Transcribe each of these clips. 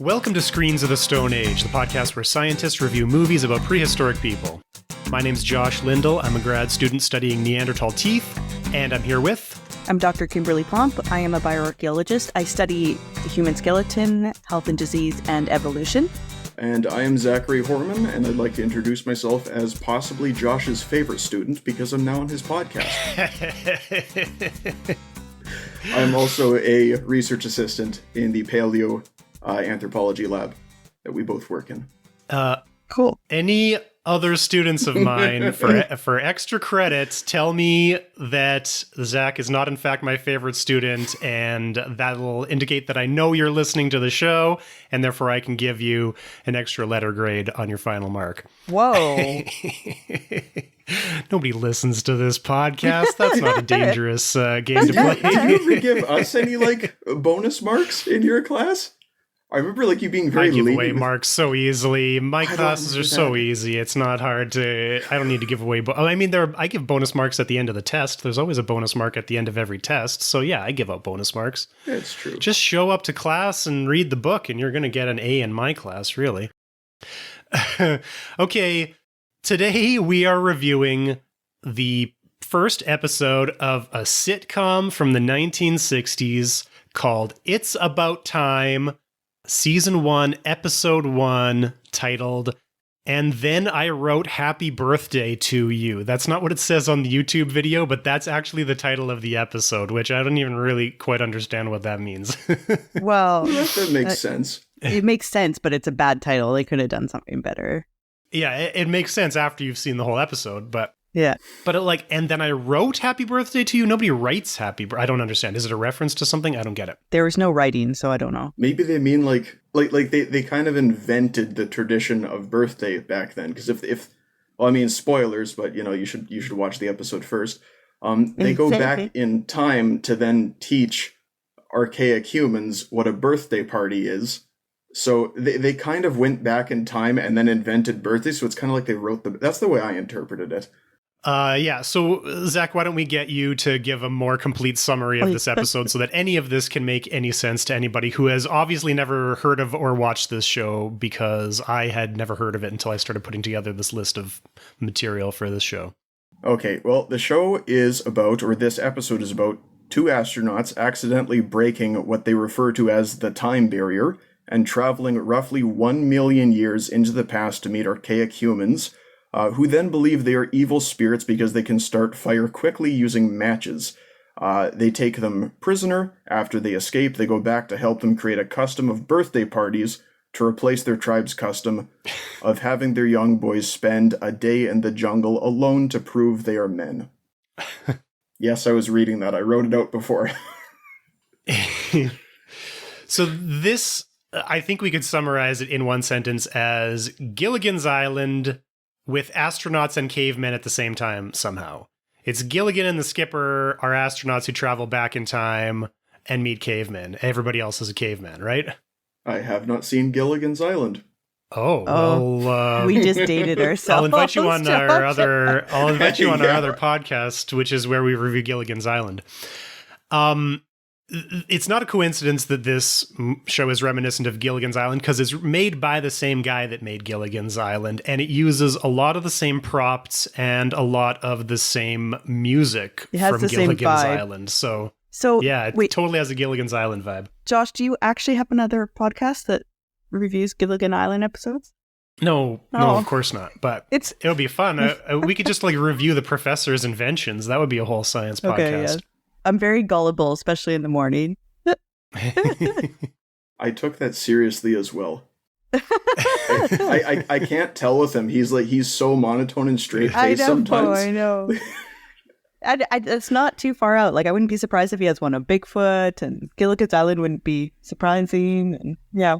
Welcome to Screens of the Stone Age, the podcast where scientists review movies about prehistoric people. My name's Josh Lindell. I'm a grad student studying Neanderthal teeth, and I'm here with... I'm Dr. Kimberly Plomp. I am a bioarchaeologist. I study the human skeleton, health and disease, and evolution. And I am Zach Hoorman, and I'd like to introduce myself as possibly Josh's favorite student because I'm now on his podcast. I'm also a research assistant in the palaeoanthropology lab that we both work in. Cool. Any other students of mine, for extra credit, tell me that Zach is not in fact my favorite student, and that will indicate that I know you're listening to the show, and therefore I can give you an extra letter grade on your final mark. Whoa. Nobody listens to this podcast. That's not a dangerous game to play. Do you ever give us any, bonus marks in your class? I remember, you being very I give lenient away with... marks so easily. My classes are so easy. It's not hard to... I don't need to give away... I give bonus marks at the end of the test. There's always a bonus mark at the end of every test. So, yeah, I give out bonus marks. That's true. Just show up to class and read the book, and you're going to get an A in my class, really. Okay, today we are reviewing the first episode of a sitcom from the 1960s called It's About Time... Season 1, Episode 1, titled, And Then I Wrote Happy Birthday to You. That's not what it says on the YouTube video, but that's actually the title of the episode, which I don't even really quite understand what that means. Well, that makes sense. It makes sense, but it's a bad title. They could have done something better. Yeah, it makes sense after you've seen the whole episode, but... Yeah. But and then I wrote Happy Birthday to You? Nobody writes Happy Birthday. I don't understand. Is it a reference to something? I don't get it. There was no writing, so I don't know. Maybe they mean they kind of invented the tradition of birthday back then. Because spoilers, but you should watch the episode first. They go back in time to then teach archaic humans what a birthday party is. So they kind of went back in time and then invented birthdays. So it's kind of like they wrote that's the way I interpreted it. Yeah, so Zach, why don't we get you to give a more complete summary of this episode so that any of this can make any sense to anybody who has obviously never heard of or watched this show, because I had never heard of it until I started putting together this list of material for this show. Okay, well, the show is about, or this episode is about, two astronauts accidentally breaking what they refer to as the time barrier and traveling roughly 1 million years into the past to meet archaic humans, who then believe they are evil spirits because they can start fire quickly using matches. They take them prisoner. After they escape, they go back to help them create a custom of birthday parties to replace their tribe's custom of having their young boys spend a day in the jungle alone to prove they are men. Yes, I was reading that. I wrote it out before. So this, I think we could summarize it in one sentence as Gilligan's Island with astronauts and cavemen at the same time somehow. It's Gilligan and the skipper are astronauts who travel back in time and meet cavemen. Everybody else is a caveman, right? I have not seen Gilligan's Island. Oh, well, we just dated ourselves. I'll invite you on our other podcast, which is where we review Gilligan's Island. It's not a coincidence that this show is reminiscent of Gilligan's Island, because it's made by the same guy that made Gilligan's Island, and it uses a lot of the same props and a lot of the same music from Gilligan's Island. So yeah, it totally has a Gilligan's Island vibe. Josh, do you actually have another podcast that reviews Gilligan Island episodes? No, of course not. But it'll be fun. We could just review the professor's inventions. That would be a whole science podcast. Okay, yeah. I'm very gullible, especially in the morning. I took that seriously as well. I can't tell with him. He's so monotone and straight-faced sometimes. I know. It's not too far out. I wouldn't be surprised if he has one on Bigfoot, and Gilligan's Island wouldn't be surprising. And yeah.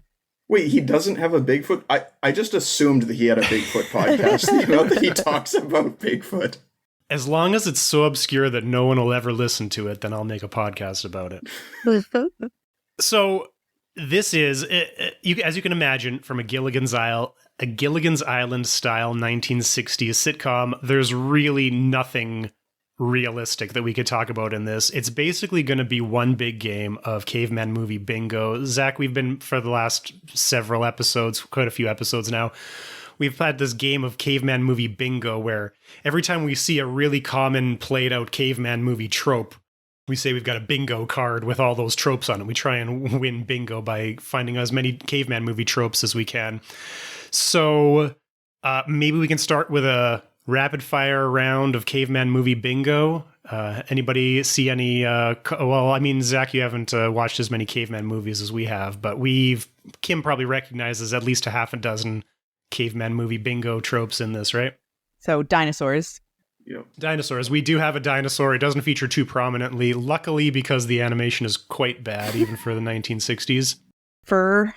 Wait, he doesn't have a Bigfoot? I just assumed that he had a Bigfoot podcast. That he talks about Bigfoot. As long as it's so obscure that no one will ever listen to it, then I'll make a podcast about it. So this is, as you can imagine, from a Gilligan's Island style 1960s sitcom. There's really nothing realistic that we could talk about in this. It's basically going to be one big game of caveman movie bingo. Zach, we've been, for the last several episodes, quite a few episodes now, we've had this game of caveman movie bingo where every time we see a really common played out caveman movie trope, we say we've got a bingo card with all those tropes on it. We try and win bingo by finding as many caveman movie tropes as we can. So maybe we can start with a rapid fire round of caveman movie bingo. Anybody see any? Well, I mean, Zach, you haven't watched as many caveman movies as we have, but Kim probably recognizes at least a half a dozen caveman movie bingo tropes in this, right? So dinosaurs. Yep. Dinosaurs. We do have a dinosaur. It doesn't feature too prominently, luckily, because the animation is quite bad, even for the 1960s. Fur,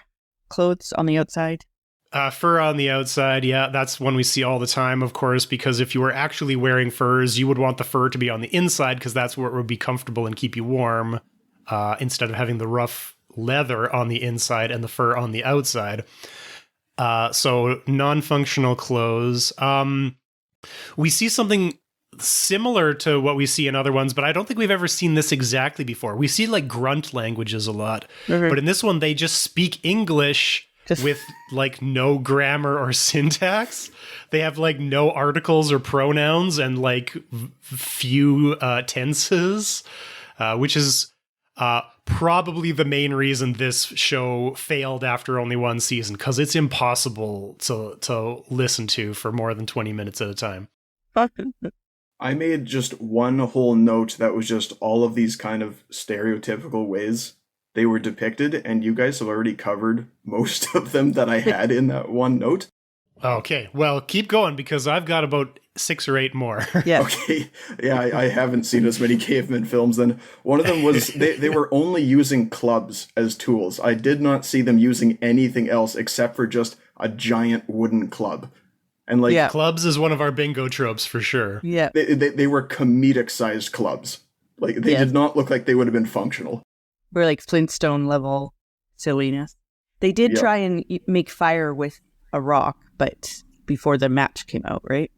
clothes on the outside. Fur on the outside, yeah, that's one we see all the time, of course, because if you were actually wearing furs, you would want the fur to be on the inside because that's where it would be comfortable and keep you warm, instead of having the rough leather on the inside and the fur on the outside. So non-functional clothes. We see something similar to what we see in other ones, but I don't think we've ever seen this exactly before. We see like grunt languages a lot, but in this one, they just speak English with like no grammar or syntax. They have like no articles or pronouns and like few tenses, which is probably the main reason this show failed after only one season, because it's impossible to listen to for more than 20 minutes at a time. I made just one whole note that was just all of these kind of stereotypical ways they were depicted, and you guys have already covered most of them that I had in that one note. Okay, well, keep going, because I've got about 6 or 8 more. Yeah. Okay, yeah, I haven't seen as many caveman films then. One of them was, they were only using clubs as tools. I did not see them using anything else except for just a giant wooden club. And like, Yeah. Clubs is one of our bingo tropes for sure. Yeah. they were comedic-sized clubs. Like, they did not look like they would have been functional. We're like Flintstone level silliness. They did try and make fire with a rock, but before the match came out, right?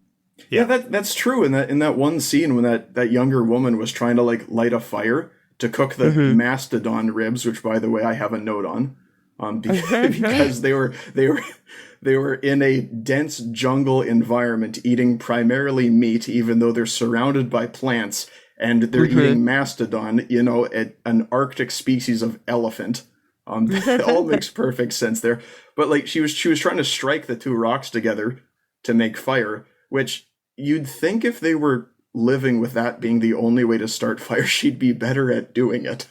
Yeah, that's true. In that one scene when that younger woman was trying to like light a fire to cook the mastodon ribs, which by the way I have a note on, because they were in a dense jungle environment eating primarily meat, even though they're surrounded by plants. And they're eating mastodon, an Arctic species of elephant. It all makes perfect sense there. But like she was trying to strike the two rocks together to make fire, which you'd think if they were living with that being the only way to start fire, she'd be better at doing it.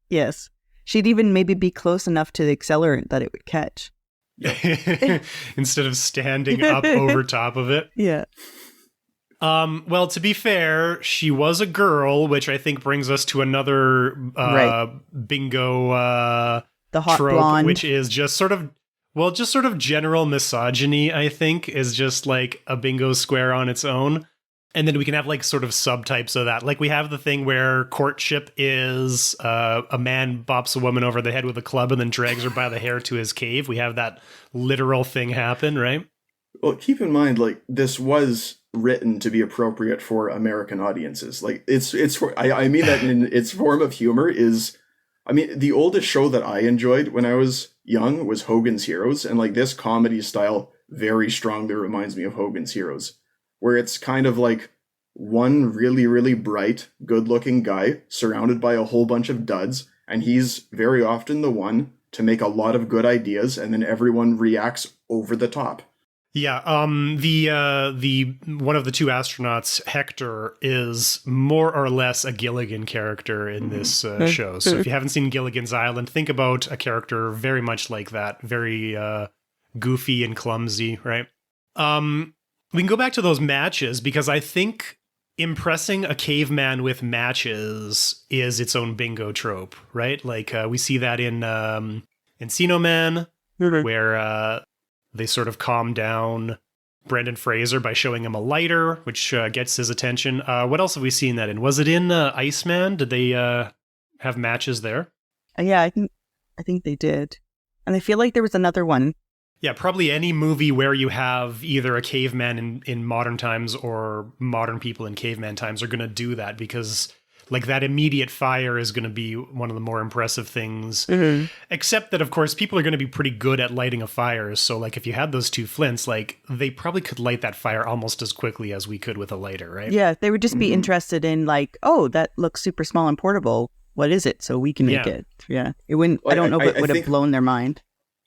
Yes. She'd even maybe be close enough to the accelerant that it would catch. Instead of standing up over top of it. Yeah. Well, to be fair, she was a girl, which I think brings us to another bingo the hot trope, blonde, which is just sort of general misogyny, I think, is just like a bingo square on its own. And then we can have like sort of subtypes of that. Like we have the thing where courtship is a man bops a woman over the head with a club and then drags her by the hair to his cave. We have that literal thing happen, right? Well, keep in mind, like, this was written to be appropriate for American audiences. Like, I mean that in its form of humor is, I mean, the oldest show that I enjoyed when I was young was Hogan's Heroes, and like this comedy style very strongly reminds me of Hogan's Heroes, where it's kind of like one really, really bright, good-looking guy surrounded by a whole bunch of duds, and he's very often the one to make a lot of good ideas, and then everyone reacts over the top. Yeah, the one of the two astronauts, Hector, is more or less a Gilligan character in this show. So if you haven't seen Gilligan's Island, think about a character very much like that, very goofy and clumsy, right? We can go back to those matches because I think impressing a caveman with matches is its own bingo trope, right? Like we see that in Encino Man, where they sort of calm down Brendan Fraser by showing him a lighter, which gets his attention. What else have we seen that in? Was it in Iceman? Did they have matches there? Yeah, I think they did. And I feel like there was another one. Yeah, probably any movie where you have either a caveman in modern times or modern people in caveman times are going to do that because like that immediate fire is going to be one of the more impressive things. Mm-hmm. Except that, of course, people are going to be pretty good at lighting a fire. So like if you had those two flints, like they probably could light that fire almost as quickly as we could with a lighter, right? Yeah, they would just be interested in like, oh, that looks super small and portable. What is it? So we can make it. Yeah. It wouldn't, I don't know if it would have blown their mind.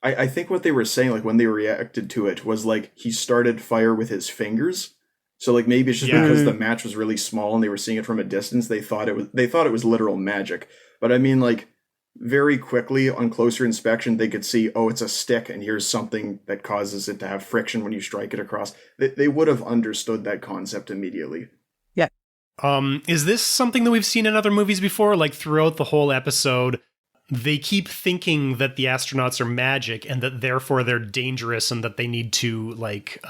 I think what they were saying, like when they reacted to it, was like he started fire with his fingers. So like maybe it's just because the match was really small and they were seeing it from a distance, they thought it was literal magic. But I mean, like very quickly on closer inspection, they could see, oh, it's a stick, and here's something that causes it to have friction when you strike it across. They would have understood that concept immediately. Yeah. Is this something that we've seen in other movies before? Like throughout the whole episode, they keep thinking that the astronauts are magic and that therefore they're dangerous and that they need to like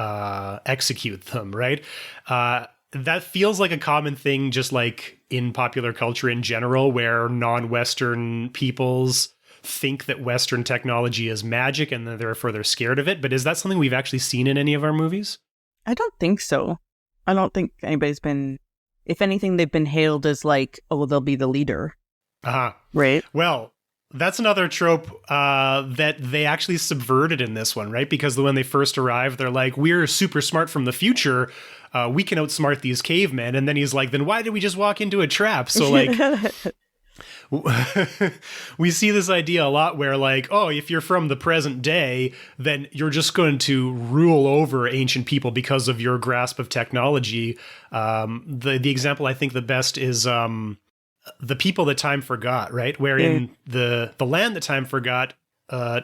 execute them, right? That feels like a common thing just like in popular culture in general, where non-Western peoples think that Western technology is magic and therefore they're scared of it. But is that something we've actually seen in any of our movies? I don't think so. I don't think anybody's been, if anything, they've been hailed as like, oh, they'll be the leader. Uh-huh. Right? Well, that's another trope that they actually subverted in this one, right? Because when they first arrive, they're like, we're super smart from the future. We can outsmart these cavemen. And then he's like, then why did we just walk into a trap? So like, we see this idea a lot where like, oh, if you're from the present day, then you're just going to rule over ancient people because of your grasp of technology. The example I think the best is The People That Time Forgot, right? Where in the land that time forgot,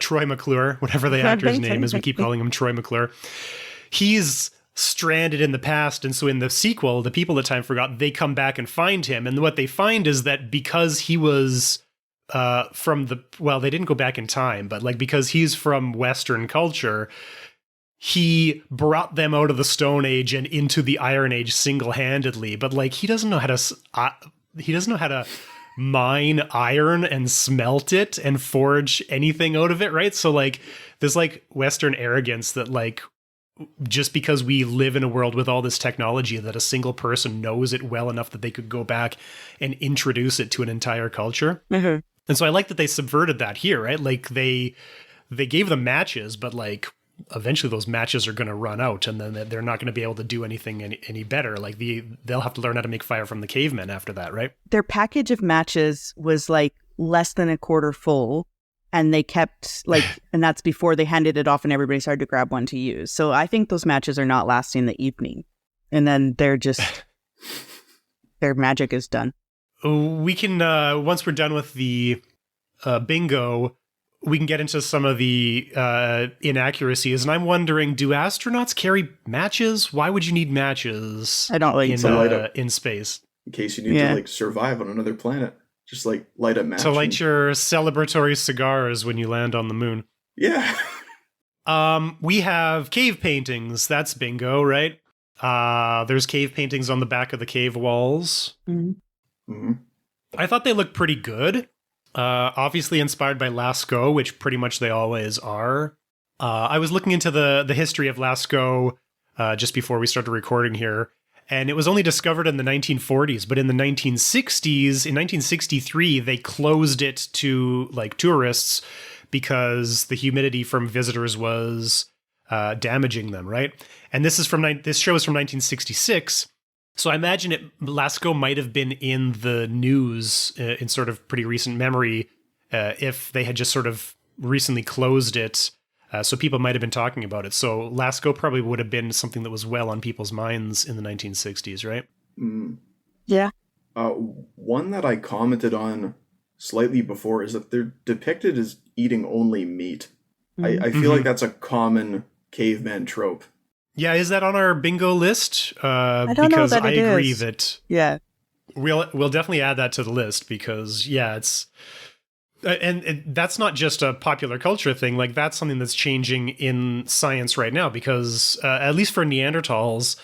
Troy McClure, whatever the actor's name is, we keep calling him Troy McClure, he's stranded in the past. And so in the sequel, The People That Time Forgot, they come back and find him. And what they find is that because he was they didn't go back in time, but like because he's from Western culture, he brought them out of the Stone Age and into the Iron Age single-handedly. But like he doesn't know how to mine iron and smelt it and forge anything out of it, right? So like there's like Western arrogance that like just because we live in a world with all this technology that a single person knows it well enough that they could go back and introduce it to an entire culture. Mm-hmm. And so I like that they subverted that here, right? Like they gave them matches, but like eventually those matches are going to run out and then they're not going to be able to do anything any better. Like they'll have to learn how to make fire from the cavemen after that, right? Their package of matches was like less than a quarter full, and they kept like, and that's before they handed it off and everybody started to grab one to use. So I think those matches are not lasting the evening, and then they're just, their magic is done. We can, once we're done with the bingo, we can get into some of the inaccuracies. And I'm wondering, do astronauts carry matches? Why would you need matches? I don't like in space? In case you need to like survive on another planet. Just like light a match. To light your celebratory cigars when you land on the moon. Yeah. We have cave paintings. That's bingo, right? There's cave paintings on the back of the cave walls. Mm-hmm. Mm-hmm. I thought they looked pretty good. Obviously inspired by Lascaux, which pretty much they always are. I was looking into the history of Lascaux just before we started recording here, and it was only discovered in the 1940s, but in the 1960s, in 1963, they closed it to like tourists because the humidity from visitors was damaging them, right? And this show is from 1966. So I imagine Lascaux might have been in the news in sort of pretty recent memory if they had just sort of recently closed it. So people might have been talking about it. So Lascaux probably would have been something that was well on people's minds in the 1960s, right? Mm. Yeah. One that I commented on slightly before is that they're depicted as eating only meat. Mm-hmm. I feel like that's a common caveman trope. Yeah, is that on our bingo list? I don't know that it is. I agree that we'll definitely add that to the list because it's and that's not just a popular culture thing. Like that's something that's changing in science right now because at least for Neanderthals,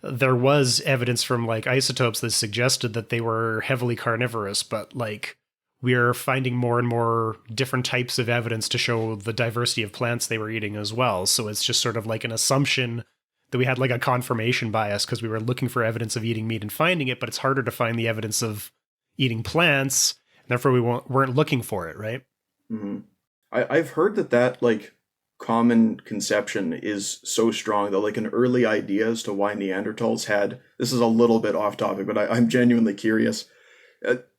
there was evidence from like isotopes that suggested that they were heavily carnivorous, but like we're finding more and more different types of evidence to show the diversity of plants they were eating as well. So it's just sort of like an assumption that we had like a confirmation bias because we were looking for evidence of eating meat and finding it, but it's harder to find the evidence of eating plants. And therefore, we weren't looking for it, right? Mm-hmm. I've heard that like common conception is so strong that like an early idea as to why Neanderthals had, this is a little bit off topic, but I'm genuinely curious.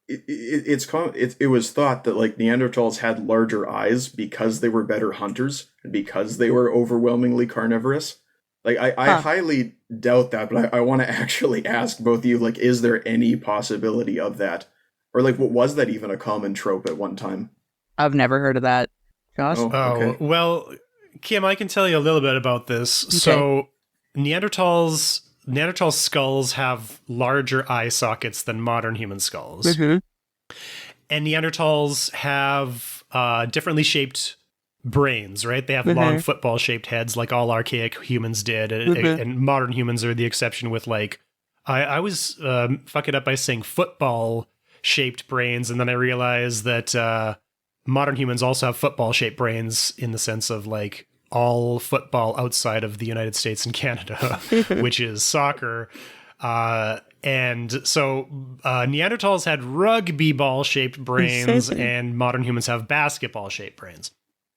It was thought that like Neanderthals had larger eyes because they were better hunters and because they were overwhelmingly carnivorous. Like I highly doubt that, but I want to actually ask both of you, like, is there any possibility of that? Or like, what was that even a common trope at one time? I've never heard of that. Josh? Oh, okay. Well, Kim, I can tell you a little bit about this. Okay. So Neanderthal skulls have larger eye sockets than modern human skulls. Mm-hmm. And Neanderthals have differently shaped brains, right? They have long football-shaped heads like all archaic humans did. And modern humans are the exception with like, I was fuck it up by saying football-shaped brains, and then I realized that modern humans also have football-shaped brains in the sense of like all football outside of the United States and Canada, which is soccer. And so Neanderthals had rugby ball-shaped brains and modern humans have basketball-shaped brains.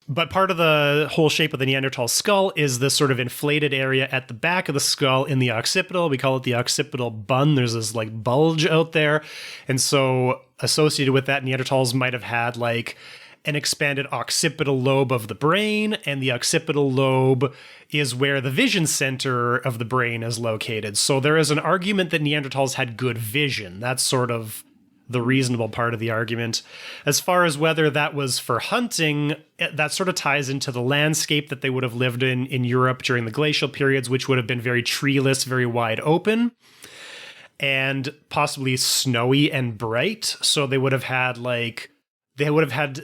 But part of the whole shape of the Neanderthal skull is this sort of inflated area at the back of the skull in the occipital. We call it the occipital bun. There's this like bulge out there. And so associated with that, Neanderthals might have had like an expanded occipital lobe of the brain, and the occipital lobe is where the vision center of the brain is located. So there is an argument that Neanderthals had good vision. That's sort of the reasonable part of the argument. As far as whether that was for hunting, that sort of ties into the landscape that they would have lived in Europe during the glacial periods, which would have been very treeless, very wide open, and possibly snowy and bright. So they would have had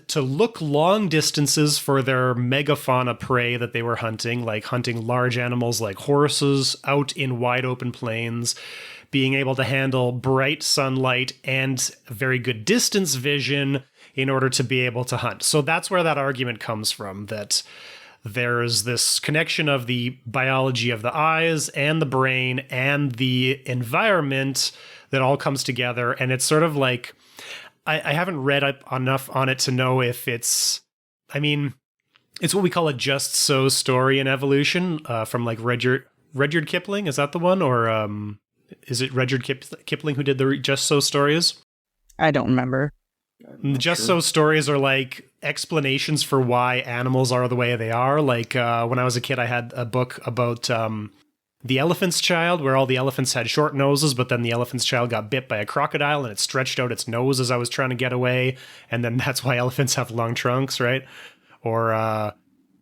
to look long distances for their megafauna prey that they were hunting, like hunting large animals like horses out in wide open plains, being able to handle bright sunlight and very good distance vision in order to be able to hunt. So that's where that argument comes from, that there's this connection of the biology of the eyes and the brain and the environment that all comes together. And it's sort of like, I haven't read up enough on it to know if it's what we call a just so story in evolution from like Rudyard Kipling. Is that the one? Or is it Rudyard Kipling who did the just so stories? I don't remember. The just so stories are like explanations for why animals are the way they are. Like when I was a kid, I had a book about the Elephant's Child, where all the elephants had short noses, but then the elephant's child got bit by a crocodile and it stretched out its nose as I was trying to get away. And then that's why elephants have long trunks, right? Or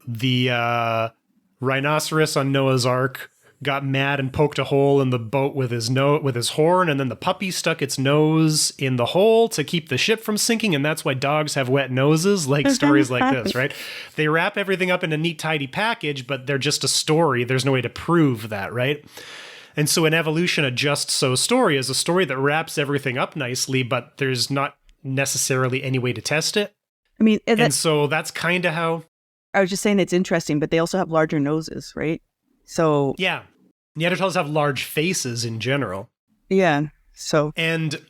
the rhinoceros on Noah's Ark got mad and poked a hole in the boat with his horn, and then the puppy stuck its nose in the hole to keep the ship from sinking, and that's why dogs have wet noses, like stories like this, right? They wrap everything up in a neat, tidy package, but they're just a story. There's no way to prove that, right? And so in evolution, a just so story is a story that wraps everything up nicely, but there's not necessarily any way to test it. I mean, and so that's kind of how... I was just saying it's interesting, but they also have larger noses, right? So yeah, Neanderthals have large faces in general. Yeah. So and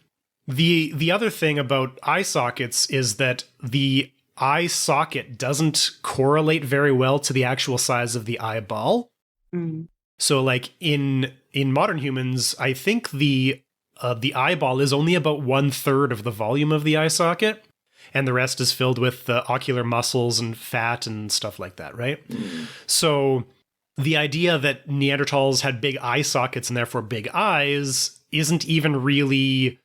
the other thing about eye sockets is that the eye socket doesn't correlate very well to the actual size of the eyeball. Mm-hmm. So like in modern humans, I think the eyeball is only about 1/3 of the volume of the eye socket, and the rest is filled with the ocular muscles and fat and stuff like that, right? Mm-hmm. So the idea that Neanderthals had big eye sockets and therefore big eyes isn't even really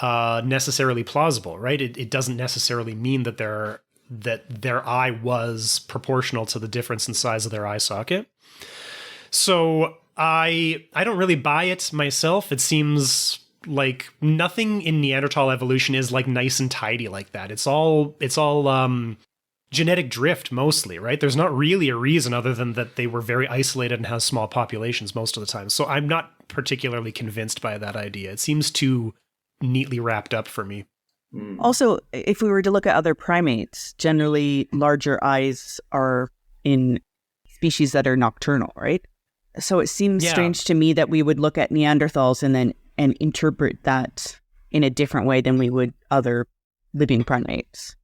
necessarily plausible, right? It doesn't necessarily mean that their eye was proportional to the difference in size of their eye socket. So I don't really buy it myself. It seems like nothing in Neanderthal evolution is like nice and tidy like that. It's all genetic drift mostly, right? There's not really a reason other than that they were very isolated and have small populations most of the time. So I'm not particularly convinced by that idea. It seems too neatly wrapped up for me. Also, if we were to look at other primates, generally larger eyes are in species that are nocturnal, right? So it seems strange to me that we would look at Neanderthals and interpret that in a different way than we would other living primates.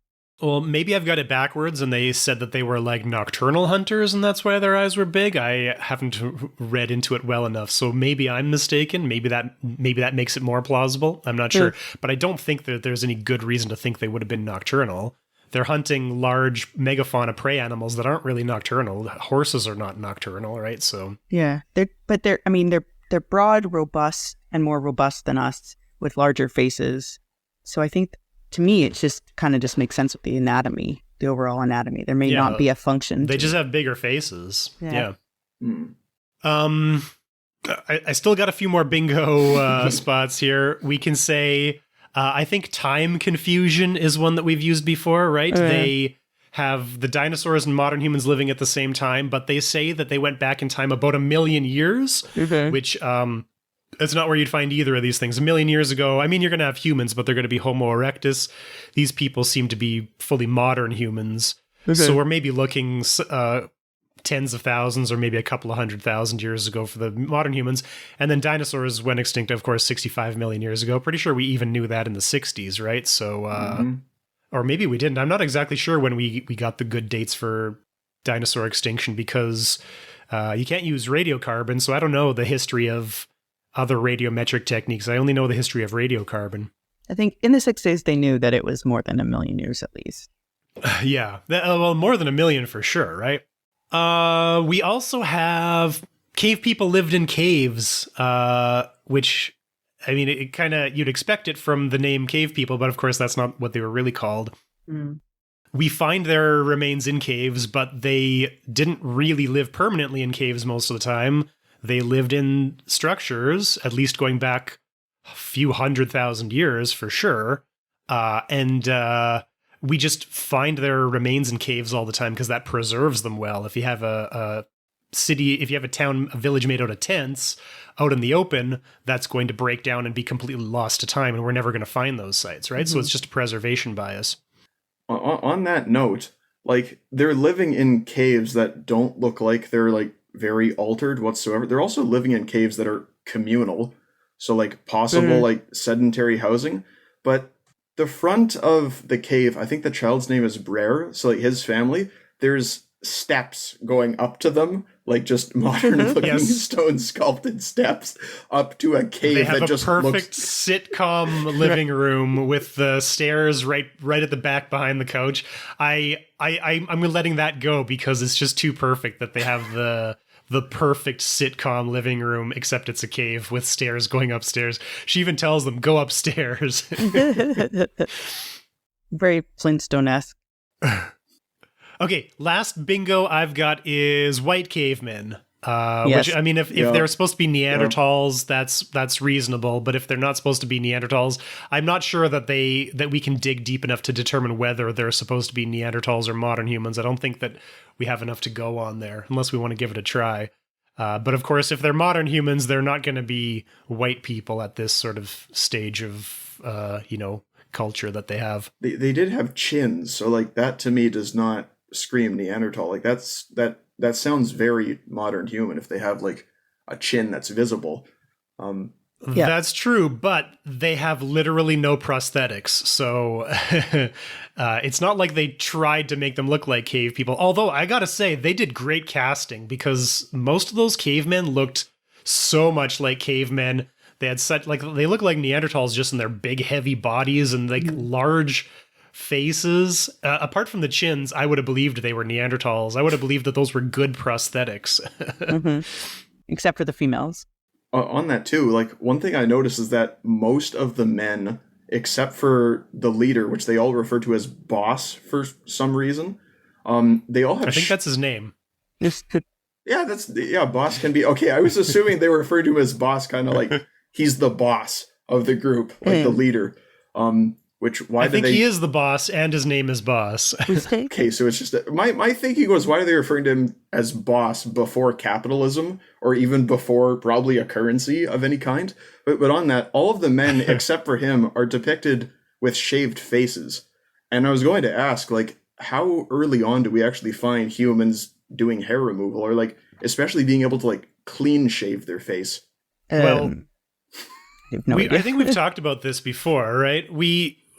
Well, maybe I've got it backwards and they said that they were like nocturnal hunters and that's why their eyes were big. I haven't read into it well enough. So maybe I'm mistaken. Maybe that makes it more plausible. I'm not sure. But I don't think that there's any good reason to think they would have been nocturnal. They're hunting large megafauna prey animals that aren't really nocturnal. Horses are not nocturnal, right? So yeah, they're broad, robust, and more robust than us with larger faces. So I think, to me, it just kind of just makes sense with the anatomy, the overall anatomy. There may not be a function. They just have bigger faces. Yeah. Mm. I still got a few more bingo spots here. We can say, I think time confusion is one that we've used before, right? They have the dinosaurs and modern humans living at the same time, but they say that they went back in time about 1 million years, which it's not where you'd find either of these things. 1 million years ago, I mean, you're going to have humans, but they're going to be Homo erectus. These people seem to be fully modern humans. So we're maybe looking tens of thousands or maybe a couple of 100,000 years ago for the modern humans. And then dinosaurs went extinct, of course, 65 million years ago. Pretty sure we even knew that in the 60s, right? So, or maybe we didn't. I'm not exactly sure when we got the good dates for dinosaur extinction because you can't use radiocarbon. So I don't know the history of other radiometric techniques. I only know the history of radiocarbon. I think in the 60s, they knew that it was more than 1 million years at least. Yeah. Well, more than 1 million for sure, right? We also have cave people lived in caves, which, I mean, it kind of, you'd expect it from the name cave people, but of course that's not what they were really called. We find their remains in caves, but they didn't really live permanently in caves most of the time. They lived in structures, at least going back a few 100,000 years for sure. We just find their remains in caves all the time because that preserves them well. If you have a city, if you have a village made out of tents out in the open, that's going to break down and be completely lost to time, and we're never going to find those sites, right? So it's just a preservation bias. On that note, like, they're living in caves that don't look like they're, like, very altered whatsoever. They're also living in caves that are communal, so, like, possible, like, sedentary housing, but the front of the cave, I think the child's name is Brer, so like his family, there's steps going up to them, like just modern-looking stone sculpted steps up to a cave. They have that just perfect sitcom living room with the stairs right at the back behind the couch. I'm letting that go because it's just too perfect that they have the perfect sitcom living room, except it's a cave with stairs going upstairs. She even tells them, go upstairs. Very Flintstone-esque. Okay, last bingo I've got is white cavemen. Yes. Which, I mean, if they're supposed to be Neanderthals, that's reasonable. But if they're not supposed to be Neanderthals, I'm not sure that we can dig deep enough to determine whether they're supposed to be Neanderthals or modern humans. I don't think that we have enough to go on there, unless we want to give it a try. But of course, if they're modern humans, they're not going to be white people at this sort of stage of, culture that they have. They did have chins, so like that to me does not scream Neanderthal. Like that sounds very modern human if they have like a chin that's visible. That's true, but they have literally no prosthetics, so it's not like they tried to make them look like cave people. Although I gotta say, they did great casting because most of those cavemen looked so much like cavemen. They had they look like Neanderthals just in their big, heavy bodies and like large faces. Apart from the chins, I would have believed they were Neanderthals. I would have believed that those were good prosthetics. Except for the females. On that too, like one thing I noticed is that most of the men, except for the leader, which they all refer to as boss for some reason, they all have. I think that's his name. Boss can be okay. I was assuming they were referred to as boss, kind of like he's the boss of the group, like the leader. I think he is the boss, and his name is Boss. Okay, so it's just my thinking was, why are they referring to him as boss before capitalism, or even before probably a currency of any kind? But on that, all of the men except for him are depicted with shaved faces. And I was going to ask, like, how early on do we actually find humans doing hair removal, or like especially being able to like clean shave their face? Well, I have no idea. I think we've talked about this before, right?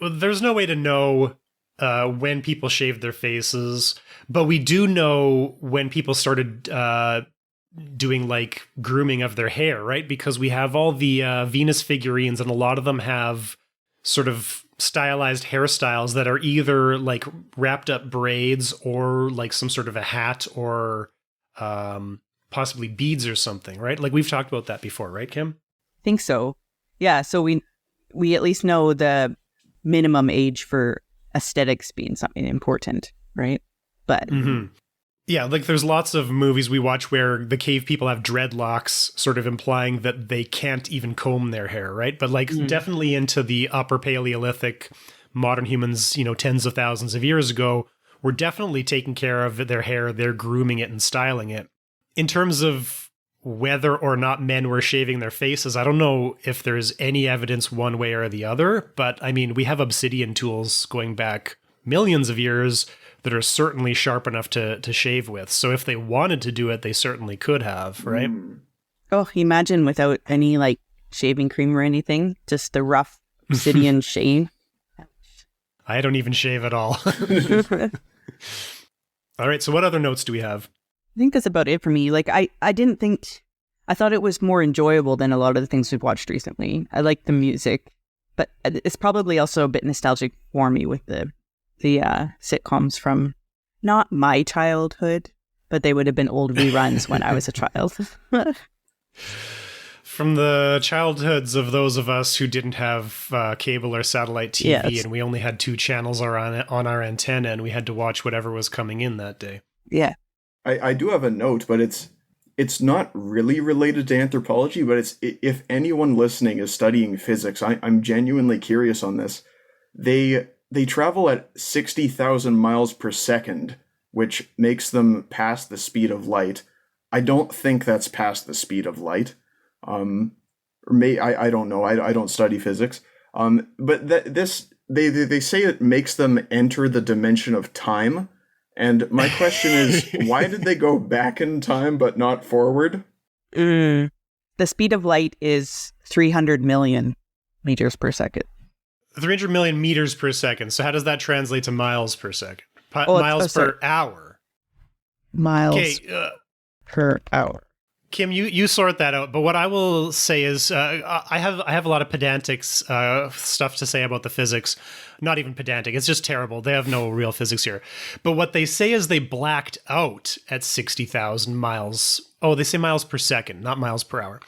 There's no way to know when people shaved their faces, but we do know when people started doing like grooming of their hair, right? Because we have all the Venus figurines, and a lot of them have sort of stylized hairstyles that are either like wrapped up braids or like some sort of a hat or possibly beads or something, right? Like we've talked about that before, right, Kim? Think so. Yeah, so we at least know the minimum age for aesthetics being something important, right? But yeah, like there's lots of movies we watch where the cave people have dreadlocks, sort of implying that they can't even comb their hair, right? But like definitely into the upper Paleolithic, modern humans, tens of thousands of years ago, were definitely taking care of their hair, they're grooming it and styling it. In terms of whether or not men were shaving their faces, I don't know if there's any evidence one way or the other, but I mean, we have obsidian tools going back millions of years that are certainly sharp enough to shave with. So if they wanted to do it, they certainly could have, right? Oh, imagine without any like shaving cream or anything, just the rough obsidian shave. I don't even shave at all. All right, so what other notes do we have? I think that's about it for me. Like I thought it was more enjoyable than a lot of the things we've watched recently. I like the music, but it's probably also a bit nostalgic for me with the sitcoms from not my childhood, but they would have been old reruns when I was a child. From the childhoods of those of us who didn't have cable or satellite TV, Yes. and we only had 2 channels on our antenna, and we had to watch whatever was coming in that day. Yeah. I do have a note, but it's not really related to anthropology, but it's, if anyone listening is studying physics, I'm genuinely curious on this. They travel at 60,000 miles per second, which makes them pass the speed of light. I don't think that's past the speed of light. I don't know. I don't study physics. But they say it makes them enter the dimension of time. And my question is, why did they go back in time but not forward? The speed of light is 300 million meters per second. 300 million meters per second. So how does that translate to miles per second? Miles per hour. Miles per hour. Kim, you sort that out. But what I will say is, I have a lot of pedantic stuff to say about the physics. Not even pedantic; it's just terrible. They have no real physics here. But what they say is they blacked out at 60,000 miles. Oh, they say miles per second, not miles per hour.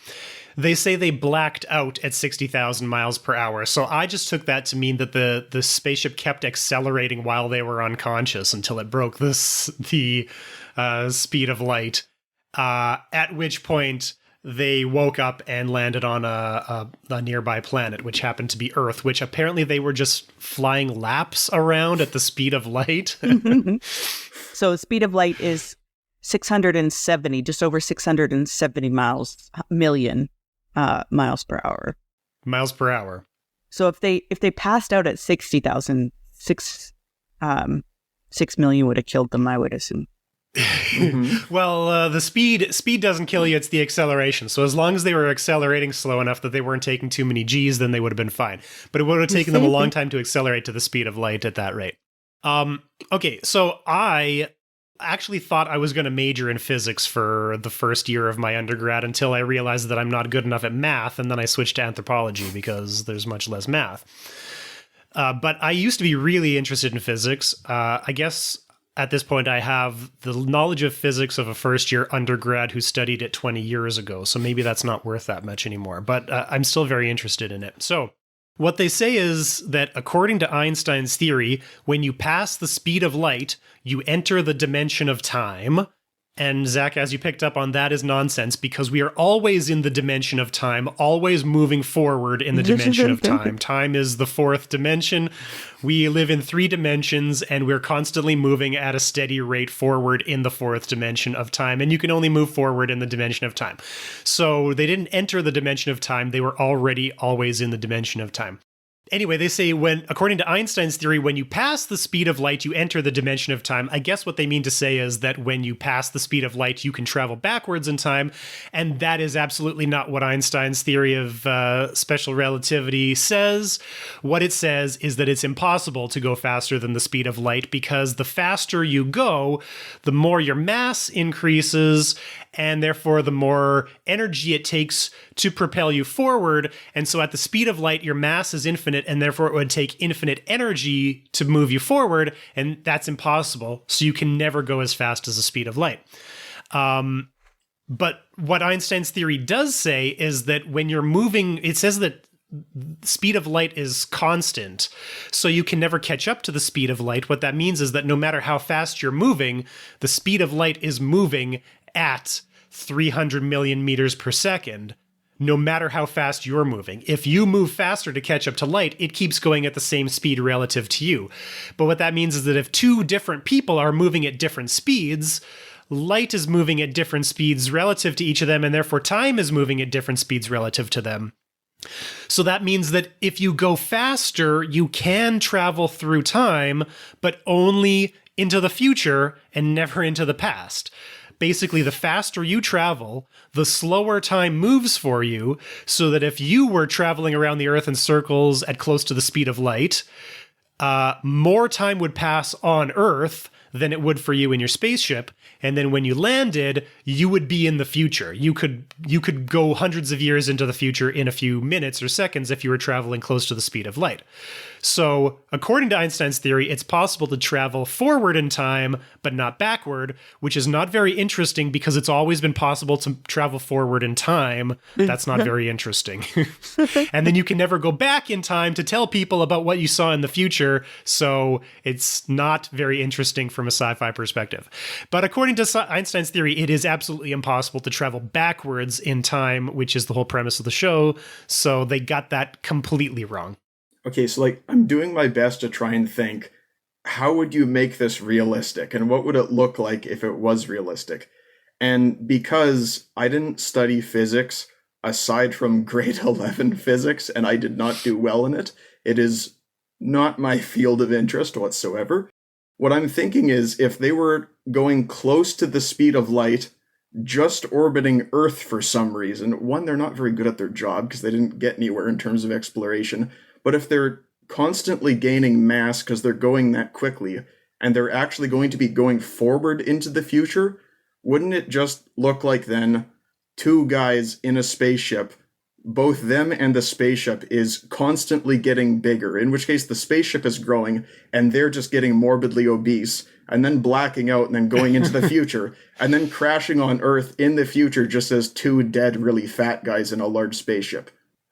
They say they blacked out at 60,000 miles per hour. So I just took that to mean that the spaceship kept accelerating while they were unconscious until it broke the speed of light. At which point they woke up and landed on a nearby planet, which happened to be Earth, which apparently they were just flying laps around at the speed of light. So the speed of light is 670, just over 670 million miles per hour. Miles per hour. So if they passed out at 60,000, 6 million would have killed them, I would assume. Well, the speed doesn't kill you, it's the acceleration. So as long as they were accelerating slow enough that they weren't taking too many G's, then they would have been fine. But it would have taken them a long time to accelerate to the speed of light at that rate. Okay, so I actually thought I was going to major in physics for the first year of my undergrad until I realized that I'm not good enough at math, and then I switched to anthropology because there's much less math. But I used to be really interested in physics. I guess at this point I have the knowledge of physics of a first-year undergrad who studied it 20 years ago, so maybe that's not worth that much anymore. But I'm still very interested in it. So what they say is that according to Einstein's theory, when you pass the speed of light, you enter the dimension of time. And Zach, as you picked up on, that is nonsense because we are always in the dimension of time, always moving forward in the dimension of time. Time is the 4th dimension. We live in 3 dimensions and we're constantly moving at a steady rate forward in the 4th dimension of time. And you can only move forward in the dimension of time. So they didn't enter the dimension of time. They were already always in the dimension of time. Anyway, they say according to Einstein's theory, when you pass the speed of light, you enter the dimension of time. I guess what they mean to say is that when you pass the speed of light, you can travel backwards in time. And that is absolutely not what Einstein's theory of special relativity says. What it says is that it's impossible to go faster than the speed of light, because the faster you go, the more your mass increases, and therefore the more energy it takes to propel you forward. And so at the speed of light, your mass is infinite, and therefore it would take infinite energy to move you forward, and that's impossible. So you can never go as fast as the speed of light. But what Einstein's theory does say is that when you're moving, it says that speed of light is constant, so you can never catch up to the speed of light. What that means is that no matter how fast you're moving, the speed of light is moving at 300 million meters per second, no matter how fast you're moving. If you move faster to catch up to light, it keeps going at the same speed relative to you. But what that means is that if two different people are moving at different speeds, light is moving at different speeds relative to each of them, and therefore time is moving at different speeds relative to them. So that means that if you go faster, you can travel through time, but only into the future and never into the past. Basically, the faster you travel, the slower time moves for you, so that if you were traveling around the Earth in circles at close to the speed of light, more time would pass on Earth than it would for you in your spaceship. And then when you landed, you would be in the future. You could go hundreds of years into the future in a few minutes or seconds if you were traveling close to the speed of light. So according to Einstein's theory, it's possible to travel forward in time, but not backward, which is not very interesting because it's always been possible to travel forward in time. That's not very interesting. And then you can never go back in time to tell people about what you saw in the future. So it's not very interesting from a sci-fi perspective. But according to Einstein's theory, it is absolutely impossible to travel backwards in time, which is the whole premise of the show. So they got that completely wrong. Okay, so I'm doing my best to try and think, how would you make this realistic? And what would it look like if it was realistic? And because I didn't study physics aside from grade 11 physics, and I did not do well in it, it is not my field of interest whatsoever. What I'm thinking is, if they were going close to the speed of light, just orbiting Earth for some reason, one, they're not very good at their job because they didn't get anywhere in terms of exploration, but if they're constantly gaining mass because they're going that quickly, and they're actually going to be going forward into the future, wouldn't it just look like then two guys in a spaceship, both them and the spaceship is constantly getting bigger, in which case the spaceship is growing and they're just getting morbidly obese, and then blacking out and then going into the future, and then crashing on Earth in the future just as two dead, really fat guys in a large spaceship.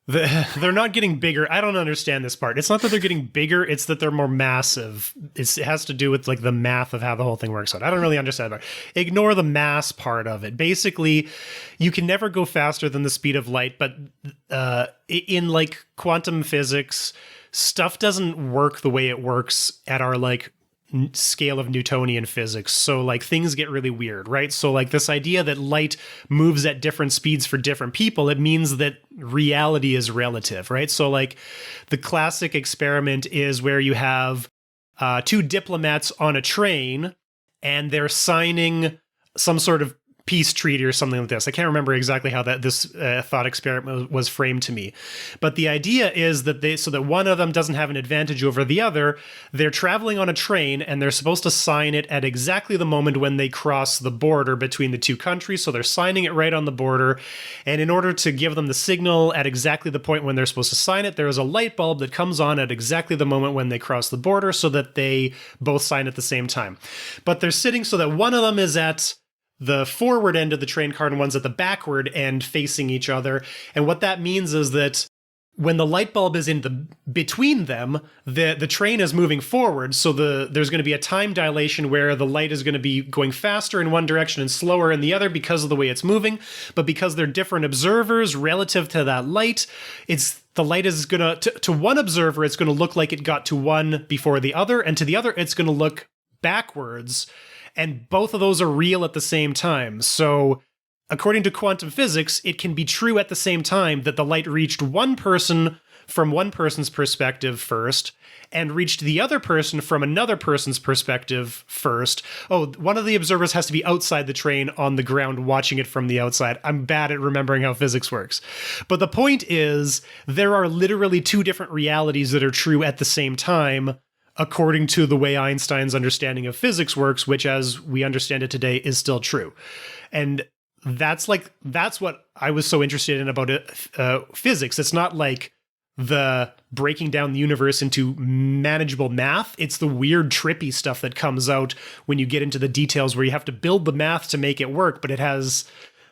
They're not getting bigger. I don't understand this part. It's not that they're getting bigger, it's that they're more massive. It has to do with the math of how the whole thing works out. I don't really understand that. Ignore the mass part of it. Basically, you can never go faster than the speed of light, but in quantum physics, stuff doesn't work the way it works at our scale of Newtonian physics. So things get really weird, right? So this idea that light moves at different speeds for different people, it means that reality is relative, right? So the classic experiment is where you have two diplomats on a train and they're signing some sort of peace treaty or something like this. I can't remember exactly how this thought experiment was framed to me. But the idea is that so that one of them doesn't have an advantage over the other, they're traveling on a train and they're supposed to sign it at exactly the moment when they cross the border between the two countries. So they're signing it right on the border. And in order to give them the signal at exactly the point when they're supposed to sign it, there is a light bulb that comes on at exactly the moment when they cross the border so that they both sign at the same time. But they're sitting so that one of them is at the forward end of the train car and one's at the backward end facing each other. And what that means is that when the light bulb is in between them, the train is moving forward. So there's going to be a time dilation where the light is going to be going faster in one direction and slower in the other because of the way it's moving. But because they're different observers relative to that light, the light is going to one observer, it's going to look like it got to one before the other, and to the other, it's going to look backwards. And both of those are real at the same time. So according to quantum physics, it can be true at the same time that the light reached one person from one person's perspective first and reached the other person from another person's perspective first. Oh, one of the observers has to be outside the train on the ground watching it from the outside. I'm bad at remembering how physics works. But the point is, there are literally two different realities that are true at the same time, according to the way Einstein's understanding of physics works, which, as we understand it today, is still true. And that's what I was so interested in about physics. It's not like the breaking down the universe into manageable math. It's the weird, trippy stuff that comes out when you get into the details where you have to build the math to make it work, but it has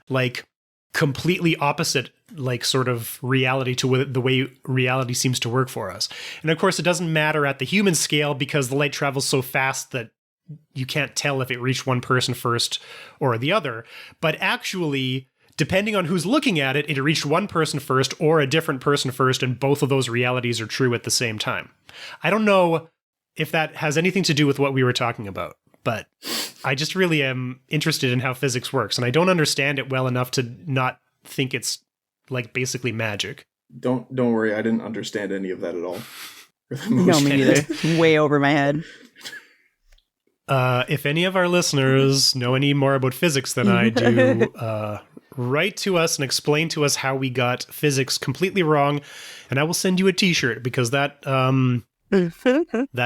like completely opposite like sort of reality to the way reality seems to work for us. And of course, it doesn't matter at the human scale because the light travels so fast that you can't tell if it reached one person first or the other. But actually, depending on who's looking at it, it reached one person first or a different person first, and both of those realities are true at the same time. I don't know if that has anything to do with what we were talking about, but I just really am interested in how physics works, and I don't understand it well enough to not think it's like basically magic. Don't worry, I didn't understand any of that at all. No, me neither. Way over my head. If any of our listeners know any more about physics than I do, write to us and explain to us how we got physics completely wrong, and I will send you a t-shirt because that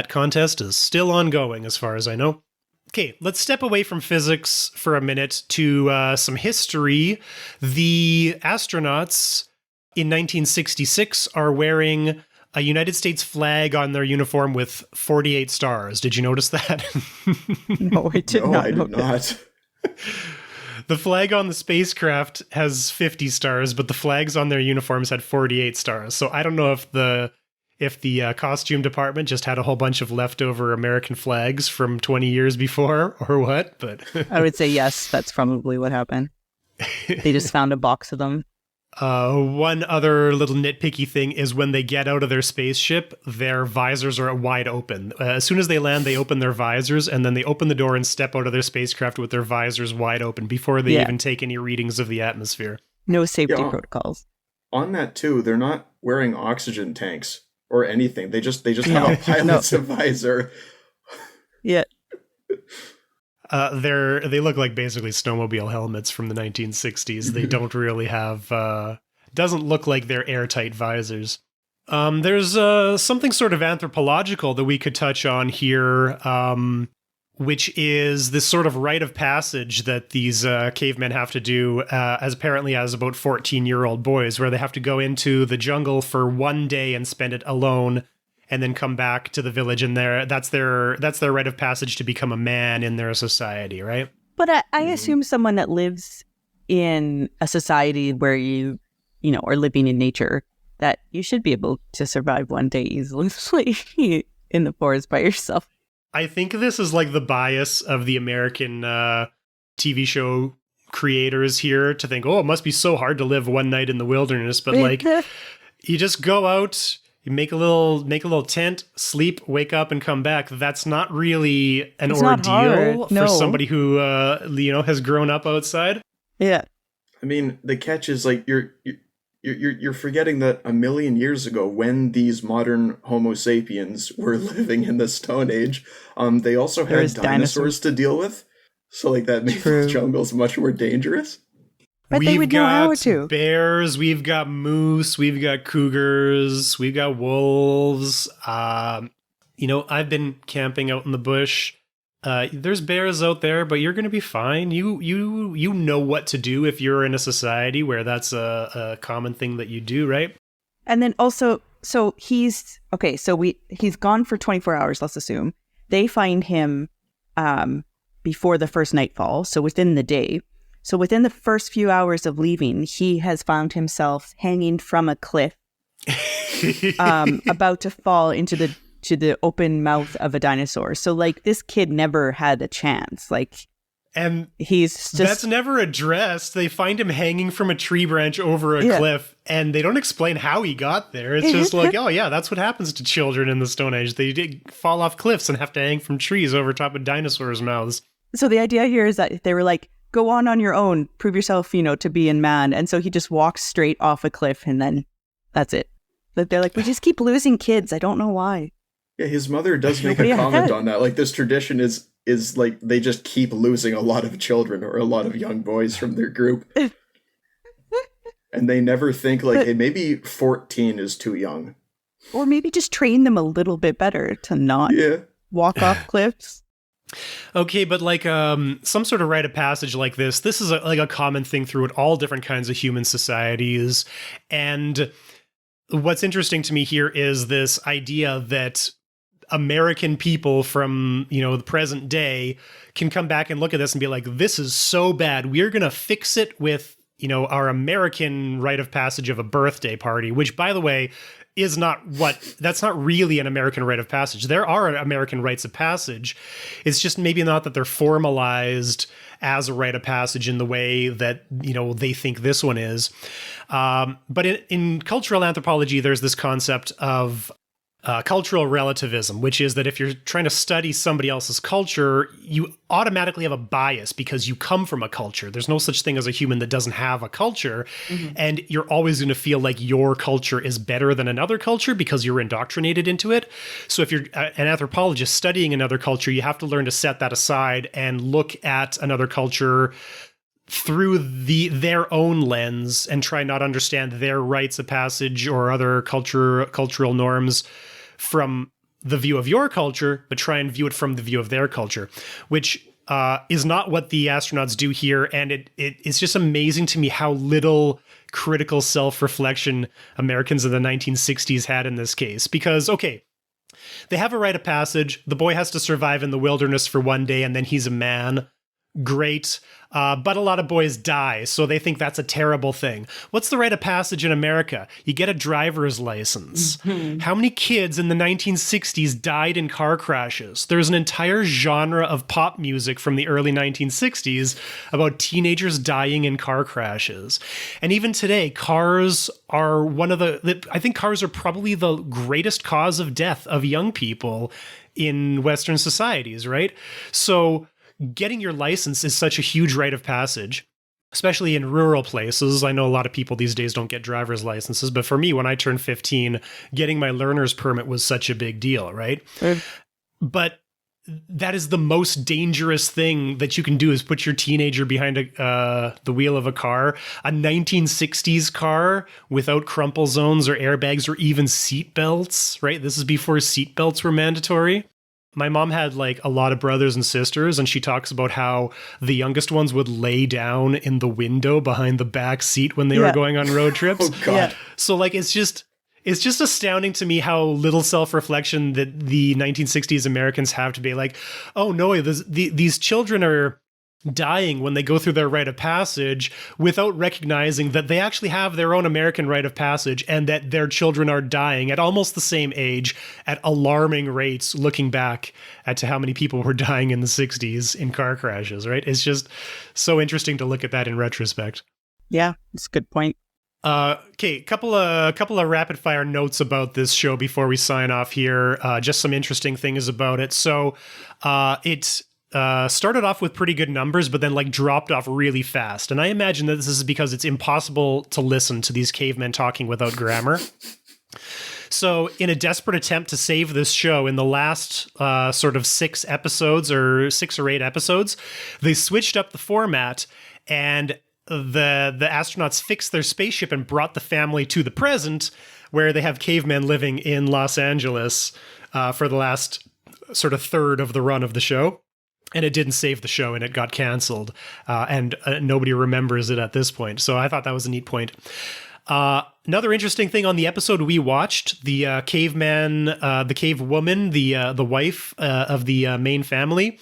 contest is still ongoing as far as I know. Okay, let's step away from physics for a minute to some history. The astronauts in 1966 are wearing a United States flag on their uniform with 48 stars. Did you notice that? No, I did not. I did not. The flag on the spacecraft has 50 stars, but the flags on their uniforms had 48 stars. So I don't know if the costume department just had a whole bunch of leftover American flags from 20 years before or what, but I would say yes, that's probably what happened. They just found a box of them. One other little nitpicky thing is when they get out of their spaceship, their visors are wide open. As soon as they land, they open their visors, and then they open the door and step out of their spacecraft with their visors wide open before they even take any readings of the atmosphere. No safety protocols. On that too, they're not wearing oxygen tanks or anything. They just have a pilot's visor. Yeah. They look like basically snowmobile helmets from the 1960s. They don't really have, doesn't look like they're airtight visors. There's something sort of anthropological that we could touch on here, which is this sort of rite of passage that these cavemen have to do as about 14-year-old boys, where they have to go into the jungle for one day and spend it alone, and then come back to the village, and that's their rite of passage to become a man in their society, right? But I assume someone that lives in a society where you are living in nature, that you should be able to survive one day easily in the forest by yourself. I think this is like the bias of the American TV show creators here to think, oh, it must be so hard to live one night in the wilderness, but like you just go out. You make a little tent, sleep, wake up, and come back. That's not really an ordeal for somebody who has grown up outside. Yeah, I mean, the catch is like you're forgetting that a million years ago, when these modern Homo sapiens were living in the Stone Age, they also had dinosaurs to deal with. So like that makes the jungles much more dangerous. But they would know how to. We've got bears, we've got moose, we've got cougars, we've got wolves. I've been camping out in the bush. There's bears out there, but you're going to be fine. You know what to do if you're in a society where that's a common thing that you do, right? And then also, so he's gone for 24 hours, let's assume. They find him before the first nightfall, so within the day. So within the first few hours of leaving, he has found himself hanging from a cliff, about to fall into the open mouth of a dinosaur. So like this kid never had a chance. And that's never addressed. They find him hanging from a tree branch over a cliff, and they don't explain how he got there. It's just like, oh yeah, that's what happens to children in the Stone Age. They did fall off cliffs and have to hang from trees over top of dinosaurs' mouths. So the idea here is that they were like, go on your own, prove yourself, to be in man. And so he just walks straight off a cliff, and then that's it. That they're like, we just keep losing kids. I don't know why. Yeah, his mother does make Nobody a comment ahead. on that. Like, this tradition is like they just keep losing a lot of children or a lot of young boys from their group. And they never think like, hey, maybe 14 is too young. Or maybe just train them a little bit better to not walk off cliffs. Okay, but like some sort of rite of passage like this is like a common thing throughout all different kinds of human societies. And what's interesting to me here is this idea that American people from, the present day can come back and look at this and be like, this is so bad. We're going to fix it with, our American rite of passage of a birthday party, which, by the way, that's not really an American rite of passage. There are American rites of passage. It's just maybe not that they're formalized as a rite of passage in the way that, they think this one is. But in cultural anthropology, there's this concept of cultural relativism, which is that if you're trying to study somebody else's culture, you automatically have a bias because you come from a culture. There's no such thing as a human that doesn't have a culture. Mm-hmm. And you're always going to feel like your culture is better than another culture because you're indoctrinated into it. So if you're an anthropologist studying another culture, you have to learn to set that aside and look at another culture through their own lens and try not understand their rites of passage or other cultural norms from the view of your culture, but try and view it from the view of their culture, which is not what the astronauts do here. And it's just amazing to me how little critical self-reflection Americans in the 1960s had in this case. Because, okay, they have a rite of passage. The boy has to survive in the wilderness for one day, and then he's a man. Great. But a lot of boys die, so they think that's a terrible thing. What's the rite of passage in America? You get a driver's license. Mm-hmm. How many kids in the 1960s died in car crashes? There's an entire genre of pop music from the early 1960s about teenagers dying in car crashes. And even today, cars are I think cars are probably the greatest cause of death of young people in Western societies, right? So getting your license is such a huge rite of passage, especially in rural places. I know a lot of people these days don't get driver's licenses, but for me, when I turned 15, getting my learner's permit was such a big deal, right? But that is the most dangerous thing that you can do is put your teenager behind the wheel of a car, a 1960s car without crumple zones or airbags or even seat belts, right? This is before seat belts were mandatory. My mom had like a lot of brothers and sisters, and she talks about how the youngest ones would lay down in the window behind the back seat when they were going on road trips. Oh, God. Yeah. So like, it's just astounding to me how little self-reflection that the 1960s Americans have to be like, oh no, these children are dying when they go through their rite of passage without recognizing that they actually have their own American rite of passage and that their children are dying at almost the same age at alarming rates, looking back at how many people were dying in the 60s in car crashes, right? It's just so interesting to look at that in retrospect. Yeah, it's a good point. Okay, couple of rapid fire notes about this show before we sign off here. Just some interesting things about it. So it started off with pretty good numbers, but then like dropped off really fast. And I imagine that this is because it's impossible to listen to these cavemen talking without grammar. So in a desperate attempt to save this show, in the last sort of 6 or 8 episodes, they switched up the format, and the astronauts fixed their spaceship and brought the family to the present, where they have cavemen living in Los Angeles for the last sort of third of the run of the show. And it didn't save the show, and it got canceled, and nobody remembers it at this point. So I thought that was a neat point. Another interesting thing on the episode we watched, the caveman, the cave woman, the wife of the main family,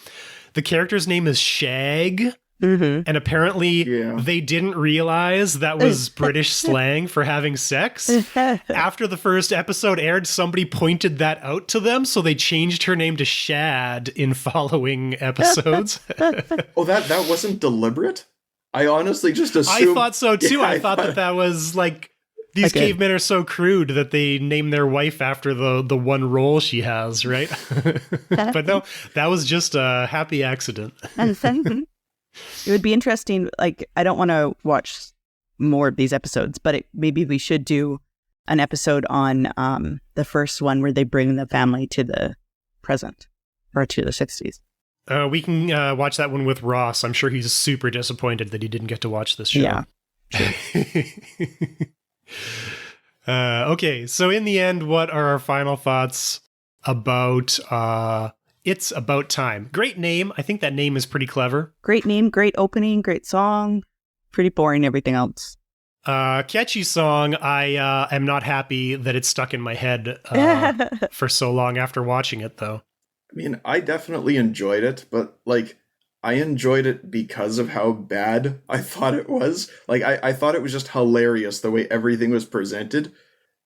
the character's name is Shag. Mm-hmm. And apparently they didn't realize that was British slang for having sex. After the first episode aired, somebody pointed that out to them, so they changed her name to Shad in following episodes. Oh, that wasn't deliberate? I honestly just assumed... I thought so too. I thought that was like... These cavemen are so crude that they name their wife after the one role she has, right? But no, that was just a happy accident. It would be interesting, like, I don't want to watch more of these episodes, but maybe we should do an episode on the first one where they bring the family to the present or to the 60s. We can watch that one with Ross. I'm sure he's super disappointed that he didn't get to watch this show. Yeah. Okay, so in the end, what are our final thoughts about It's About Time? Great name. I think that name is pretty clever. Great name, great opening, great song. Pretty boring, everything else. Catchy song. I am not happy that it's stuck in my head for so long after watching it, though. I mean, I definitely enjoyed it, but, like, I enjoyed it because of how bad I thought it was. Like, I thought it was just hilarious the way everything was presented.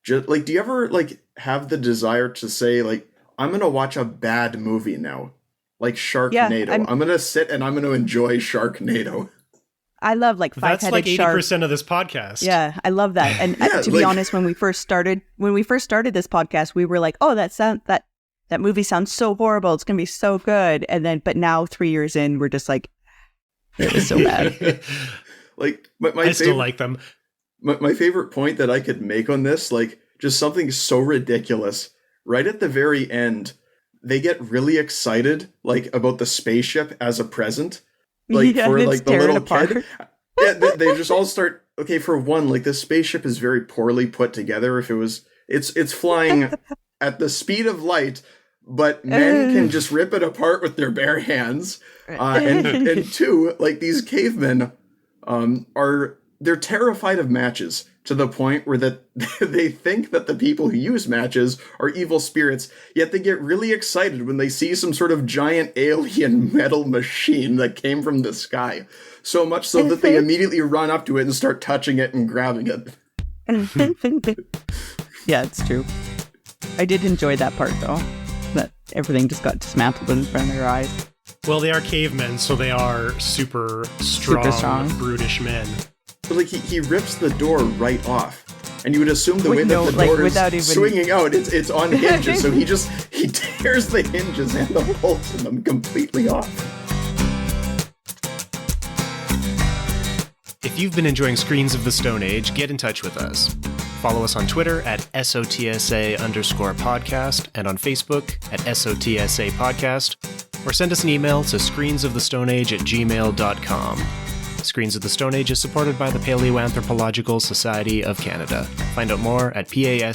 Just, like, do you ever, like, have the desire to say, like, I'm gonna watch a bad movie now? Like Sharknado. Yeah, I'm gonna sit and I'm gonna enjoy Sharknado. I love like That's five-headed like 80% shark. of this podcast. Yeah, I love that. And Yeah, to be like- honest, when we first started this podcast, we were like, "Oh, that movie sounds so horrible. It's gonna be so good." And then, but now 3 years in, we're just like, it was so bad. Like, my I still like them. My favorite point that I could make on this, like, just something so ridiculous. Right at the very end, they get really excited, like, about the spaceship as a present. Like, Yeah, for, and it's like, the tearing little apart. kid. Yeah, they just all start, okay, for one, like, the spaceship is very poorly put together. It's flying at the speed of light, but men can just rip it apart with their bare hands. And two, like, these cavemen they're terrified of matches to the point where that they think that the people who use matches are evil spirits, yet they get really excited when they see some sort of giant alien metal machine that came from the sky. So much so that they immediately run up to it and start touching it and grabbing it. Yeah, it's true. I did enjoy that part though. That everything just got dismantled in front of their eyes. Well, they are cavemen, so they are super strong. Brutish men. But, like, he rips the door right off. And you would assume the With way no- that the like, door without is even- swinging out, it's on hinges. So he tears the hinges and the bolts in them completely off. If you've been enjoying Screens of the Stone Age, get in touch with us. Follow us on Twitter at SOTSA_podcast and on Facebook at SOTSA podcast, or send us an email to screensofthestoneage@gmail.com. Screens of the Stone Age is supported by the Palaeoanthropological Society of Canada. Find out more at pasc-scpa.ca.